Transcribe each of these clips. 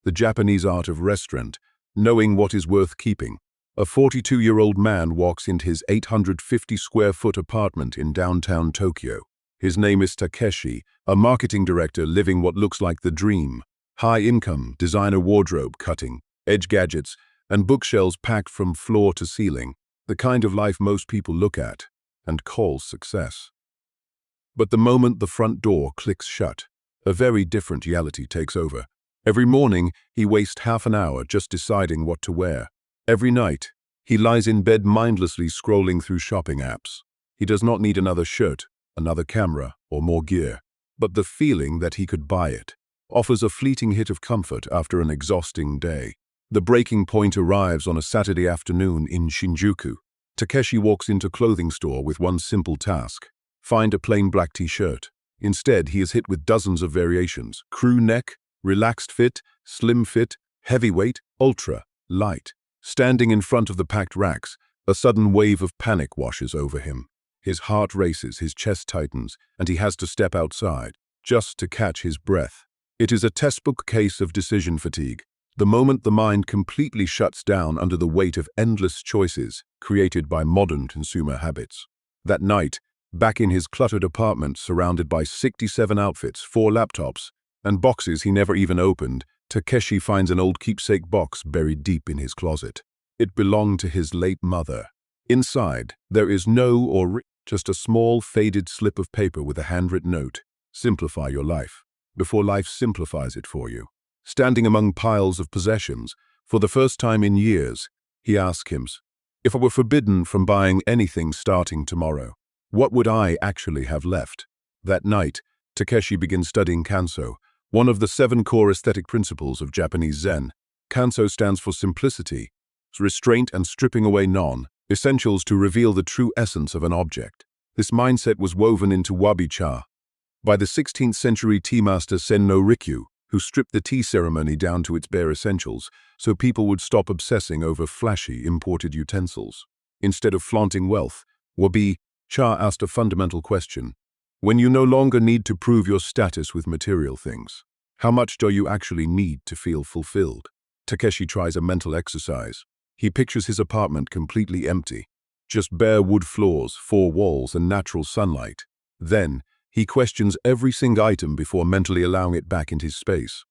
the Japanese art of restraint, knowing what is worth keeping. A 42-year-old man walks into his 850-square-foot apartment in downtown Tokyo. His name is Takeshi, a marketing director living what looks like the dream. High income, designer wardrobe cutting, edge gadgets, and bookshelves packed from floor to ceiling. The kind of life most people look at and call success. But the moment the front door clicks shut, a very different reality takes over. Every morning, he wastes half an hour just deciding what to wear. Every night, he lies in bed mindlessly scrolling through shopping apps. He does not need another shirt, another camera, or more gear. But the feeling that he could buy it offers a fleeting hit of comfort after an exhausting day. The breaking point arrives on a Saturday afternoon in Shinjuku. Takeshi walks into a clothing store with one simple task: find a plain black t-shirt. Instead, he is hit with dozens of variations: crew neck, relaxed fit, slim fit, heavyweight, ultra, light. Standing in front of the packed racks, a sudden wave of panic washes over him. His heart races, his chest tightens, and he has to step outside, just to catch his breath. It is a textbook case of decision fatigue. The moment the mind completely shuts down under the weight of endless choices created by modern consumer habits. That night, back in his cluttered apartment surrounded by 67 outfits, 4 laptops, and boxes he never even opened, Takeshi finds an old keepsake box buried deep in his closet. It belonged to his late mother. Inside, there is just a small, faded slip of paper with a handwritten note: simplify your life, before life simplifies it for you. Standing among piles of possessions, for the first time in years, he asks himself, if I were forbidden from buying anything starting tomorrow, what would I actually have left? That night, Takeshi begins studying Kanso, one of the 7 core aesthetic principles of Japanese Zen. Kanso stands for simplicity, restraint, and stripping away non-essentials to reveal the true essence of an object. This mindset was woven into Wabi-Sabi by the 16th century tea master Sen no Rikyu, who stripped the tea ceremony down to its bare essentials so people would stop obsessing over flashy imported utensils. Instead of flaunting wealth, Wabi-Sabi asked a fundamental question: when you no longer need to prove your status with material things, how much do you actually need to feel fulfilled? Takeshi tries a mental exercise. He pictures his apartment completely empty, just bare wood floors, 4 walls, and natural sunlight. Then, he questions every single item before mentally allowing it back into his space.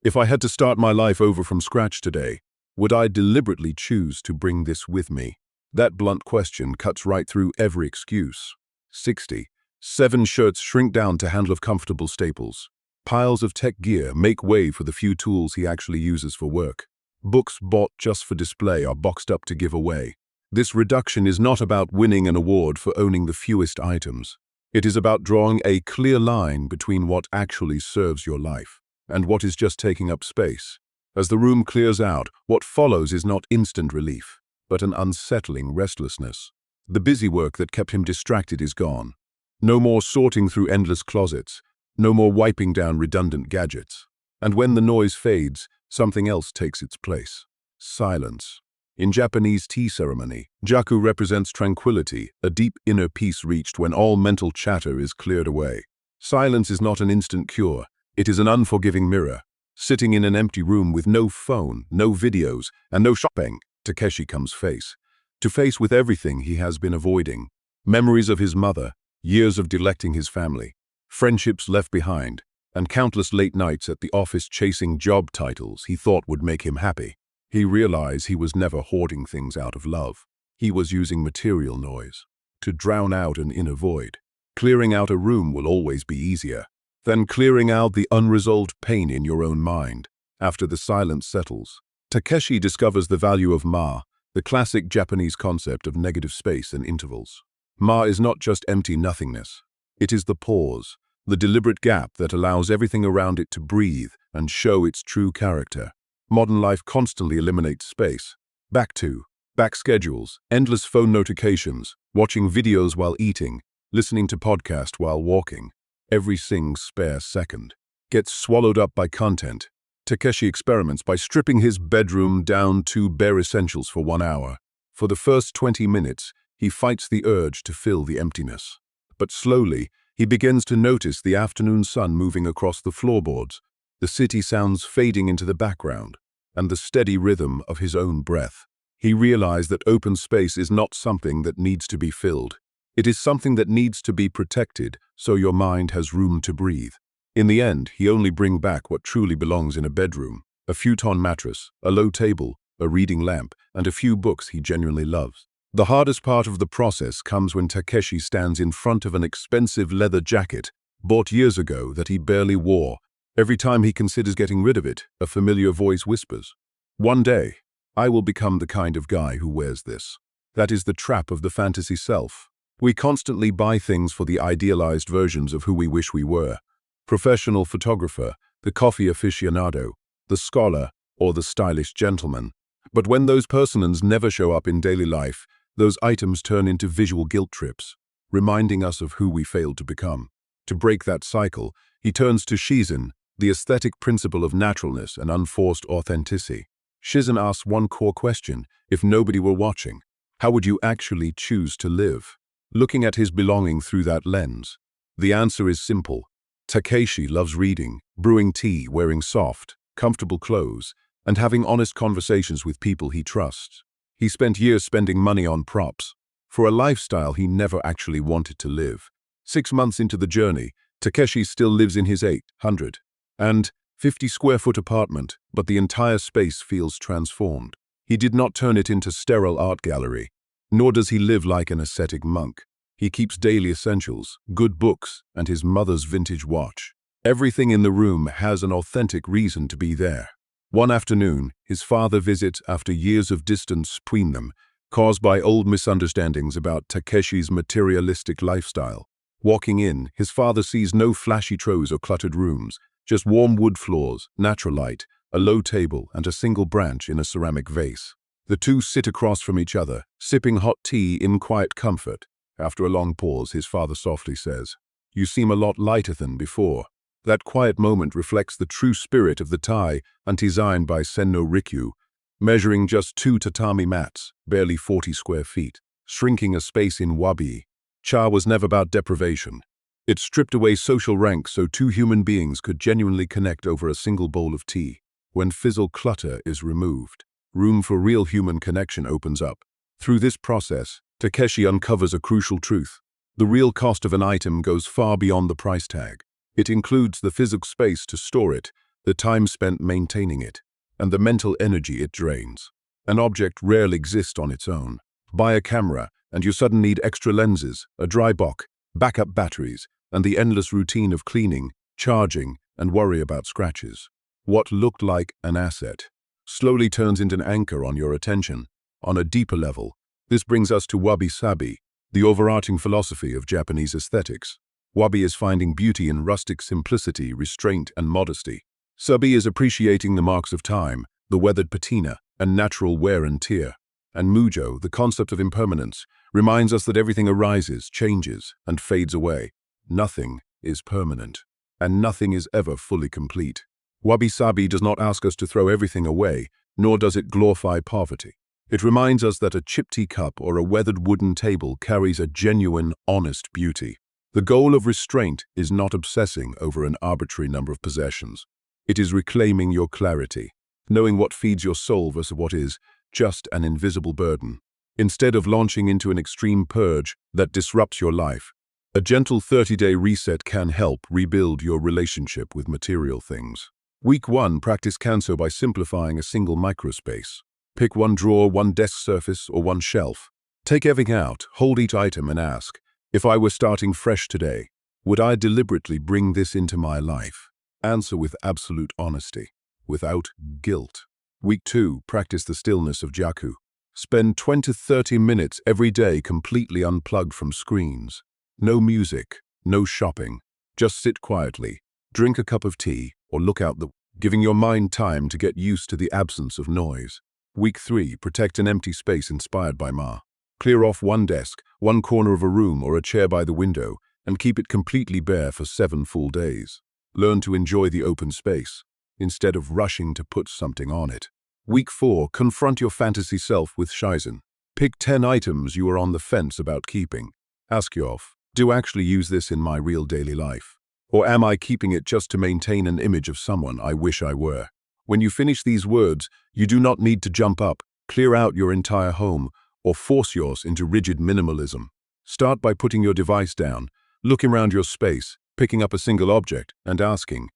If I had to start my life over from scratch today, would I deliberately choose to bring this with me? That blunt question cuts right through every excuse. 7 shirts shrink down to a handful of comfortable staples. Piles of tech gear make way for the few tools he actually uses for work. Books bought just for display are boxed up to give away. This reduction is not about winning an award for owning the fewest items. It is about drawing a clear line between what actually serves your life and what is just taking up space. As the room clears out, what follows is not instant relief, but an unsettling restlessness. The busy work that kept him distracted is gone. No more sorting through endless closets, no more wiping down redundant gadgets. And when the noise fades, something else takes its place: silence. In Japanese tea ceremony, Jaku represents tranquility, a deep inner peace reached when all mental chatter is cleared away. Silence is not an instant cure, it is an unforgiving mirror. Sitting in an empty room with no phone, no videos, and no shopping, Takeshi comes face to face with everything he has been avoiding. Memories of his mother, years of neglecting his family, friendships left behind, and countless late nights at the office chasing job titles he thought would make him happy. He realized he was never hoarding things out of love. He was using material noise to drown out an inner void. Clearing out a room will always be easier than clearing out the unresolved pain in your own mind. After the silence settles, Takeshi discovers the value of ma, the classic Japanese concept of negative space and intervals. Ma is not just empty nothingness. It is the pause, the deliberate gap that allows everything around it to breathe and show its true character. Modern life constantly eliminates space. Back schedules, endless phone notifications, watching videos while eating, listening to podcasts while walking. Every single spare second gets swallowed up by content. Takeshi experiments by stripping his bedroom down to bare essentials for 1 hour. For the first 20 minutes, he fights the urge to fill the emptiness. But slowly, he begins to notice the afternoon sun moving across the floorboards, the city sounds fading into the background, and the steady rhythm of his own breath. He realized that open space is not something that needs to be filled. It is something that needs to be protected so your mind has room to breathe. In the end, he only brings back what truly belongs in a bedroom: a futon mattress, a low table, a reading lamp, and a few books he genuinely loves. The hardest part of the process comes when Takeshi stands in front of an expensive leather jacket bought years ago that he barely wore. Every time he considers getting rid of it, a familiar voice whispers, "One day, I will become the kind of guy who wears this." That is the trap of the fantasy self. We constantly buy things for the idealized versions of who we wish we were: professional photographer, the coffee aficionado, the scholar, or the stylish gentleman. But when those personas never show up in daily life, those items turn into visual guilt trips, reminding us of who we failed to become. To break that cycle, he turns to Shizen, the aesthetic principle of naturalness and unforced authenticity. Shizen asks one core question: if nobody were watching, how would you actually choose to live? Looking at his belonging through that lens, the answer is simple. Takeshi loves reading, brewing tea, wearing soft, comfortable clothes, and having honest conversations with people he trusts. He spent years spending money on props for a lifestyle he never actually wanted to live. 6 months into the journey, Takeshi still lives in his 850 square foot apartment, but the entire space feels transformed. He did not turn it into sterile art gallery, nor does he live like an ascetic monk. He keeps daily essentials, good books, and his mother's vintage watch. Everything in the room has an authentic reason to be there. One afternoon, his father visits after years of distance between them, caused by old misunderstandings about Takeshi's materialistic lifestyle. Walking in, his father sees no flashy throws or cluttered rooms, just warm wood floors, natural light, a low table, and a single branch in a ceramic vase. The two sit across from each other, sipping hot tea in quiet comfort. After a long pause, his father softly says, "You seem a lot lighter than before." That quiet moment reflects the true spirit of the tie designed by Senno Rikyu, measuring just 2 tatami mats, barely 40 square feet, shrinking a space in Wabi. Cha was never about deprivation. It stripped away social rank so two human beings could genuinely connect over a single bowl of tea. When physical clutter is removed, room for real human connection opens up. Through this process, Takeshi uncovers a crucial truth. The real cost of an item goes far beyond the price tag. It includes the physical space to store it, the time spent maintaining it, and the mental energy it drains. An object rarely exists on its own. Buy a camera, and you suddenly need extra lenses, a dry box, backup batteries, and the endless routine of cleaning, charging, and worry about scratches. What looked like an asset slowly turns into an anchor on your attention. On a deeper level, this brings us to Wabi-Sabi, the overarching philosophy of Japanese aesthetics. Wabi is finding beauty in rustic simplicity, restraint, and modesty. Sabi is appreciating the marks of time, the weathered patina, and natural wear and tear. And Mujo, the concept of impermanence, reminds us that everything arises, changes, and fades away. Nothing is permanent, and nothing is ever fully complete. Wabi-Sabi does not ask us to throw everything away, nor does it glorify poverty. It reminds us that a chipped teacup or a weathered wooden table carries a genuine, honest beauty. The goal of restraint is not obsessing over an arbitrary number of possessions. It is reclaiming your clarity, knowing what feeds your soul versus what is just an invisible burden. Instead of launching into an extreme purge that disrupts your life, a gentle 30-day reset can help rebuild your relationship with material things. Week 1, practice Kanso by simplifying a single microspace. Pick one drawer, one desk surface, or one shelf. Take everything out, hold each item and ask, if I were starting fresh today, would I deliberately bring this into my life? Answer with absolute honesty, without guilt. Week 2, practice the stillness of Jaku. Spend 20 to 30 minutes every day completely unplugged from screens. No music, no shopping. Just sit quietly, drink a cup of tea, or look out giving your mind time to get used to the absence of noise. Week 3, protect an empty space inspired by Ma. Clear off one desk, one corner of a room, or a chair by the window, and keep it completely bare for 7 full days. Learn to enjoy the open space, instead of rushing to put something on it. Week 4, confront your fantasy self with Shizen. Pick 10 items you are on the fence about keeping. Ask yourself, do I actually use this in my real daily life? Or am I keeping it just to maintain an image of someone I wish I were? When you finish these words, you do not need to jump up, clear out your entire home, or force yours into rigid minimalism. Start by putting your device down, looking around your space, picking up a single object, and asking,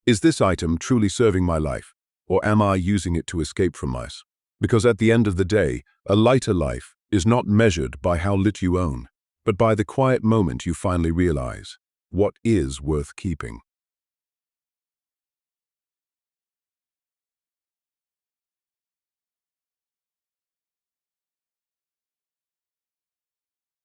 is this item truly serving my life, or am I using it to escape from life? Because at the end of the day, a lighter life is not measured by how little you own, but by the quiet moment you finally realize what is worth keeping.